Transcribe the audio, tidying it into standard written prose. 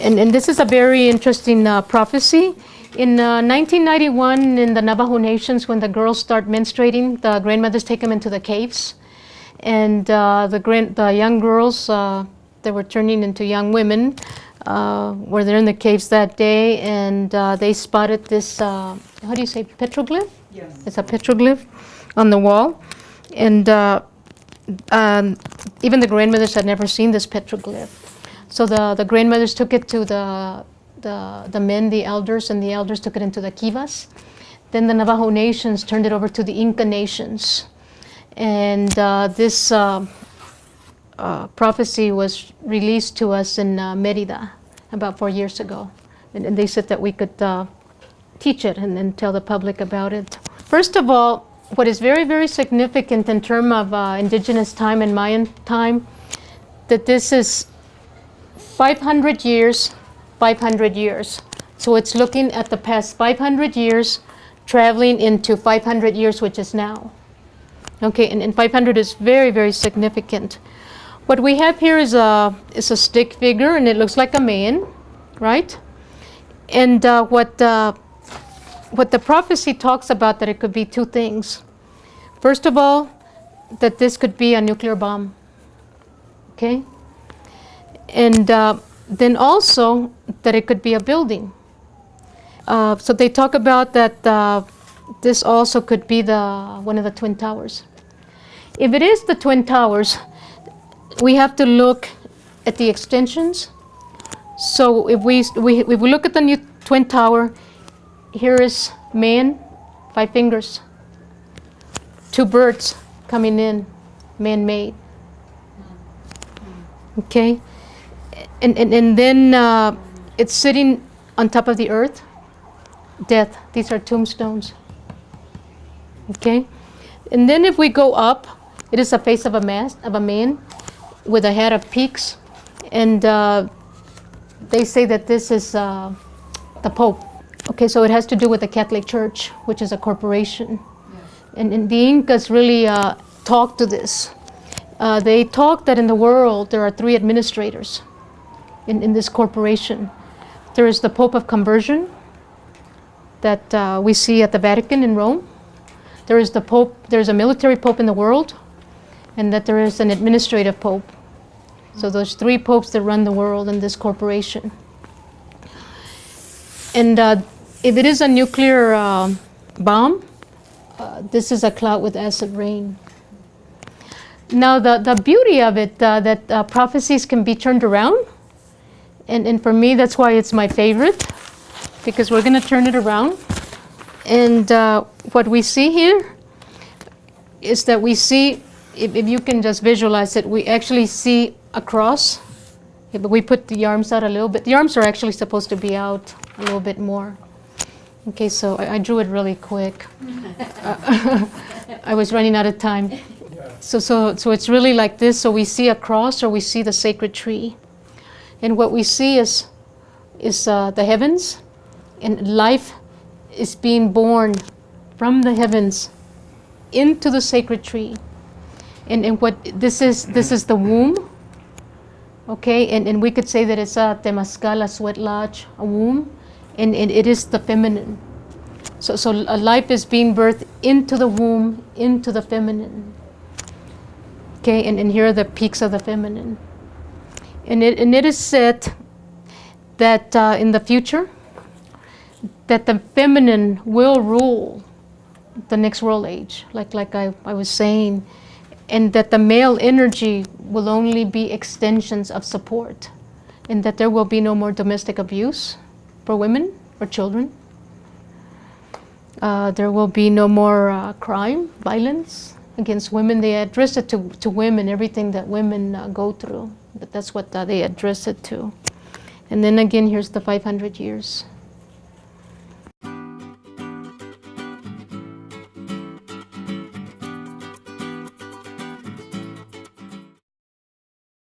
And this is a very interesting prophecy. In 1991, in the Navajo nations, when the girls start menstruating, the grandmothers take them into the caves. And the young girls, they were turning into young women, were there in the caves that day, and they spotted this, how do you say, petroglyph? Yes. It's a petroglyph on the wall. And even the grandmothers had never seen this petroglyph. So the grandmothers took it to the men, the elders, and the elders took it into the kivas. Then the Navajo nations turned it over to the Inca nations. And this prophecy was released to us in Merida about 4 years ago. And they said that we could teach it and tell the public about it. First of all, what is very, very significant in terms of indigenous time and Mayan time, that this is 500 years, 500 years. So it's looking at the past 500 years, traveling into 500 years, which is now. Okay, and 500 is very, very significant. What we have here is a stick figure, and it looks like a man, right? And what the prophecy talks about, that it could be two things. First of all, that this could be a nuclear bomb, okay? And then also that it could be a building. So they talk about that this also could be one of the Twin Towers. If it is the Twin Towers, we have to look at the extensions. So if we look at the new Twin Tower, here is man, 5 fingers, 2 birds coming in, man-made. Okay, and then it's sitting on top of the earth. Death. These are tombstones. Okay, and then if we go up, it is the face of a man with a head of peaks, and they say that this is the Pope. Okay, so it has to do with the Catholic Church, which is a corporation. Yes. And the Incas really talked to this. They talk that in the world there are 3 administrators in this corporation. There is the Pope of Conversion that we see at the Vatican in Rome. There is the Pope, there's a military Pope in the world, and that there is an administrative Pope. So those 3 popes that run the world in this corporation. And if it is a nuclear bomb, this is a cloud with acid rain. Now the beauty of it, that prophecies can be turned around, and for me that's why it's my favorite, because we're going to turn it around. And what we see here is that we see, if you can just visualize it, we actually see a cross. But we put the arms out a little bit. The arms are actually supposed to be out a little bit more. Okay, so I drew it really quick. I was running out of time. So it's really like this. So we see a cross, or we see the sacred tree. And what we see is the heavens, and life is being born from the heavens into the sacred tree. And what this is the womb. Okay, and we could say that it's a temazcal, a sweat lodge, a womb, and it is the feminine. So a life is being birthed into the womb, into the feminine. Okay, and here are the peaks of the feminine. And it is said that in the future, that the feminine will rule the next world age, like I was saying, and that the male energy will only be extensions of support, and that there will be no more domestic abuse for women or children. There will be no more crime, violence against women. They address it to women, everything that women go through, but that's what they address it to. And then again, here's the 500 years.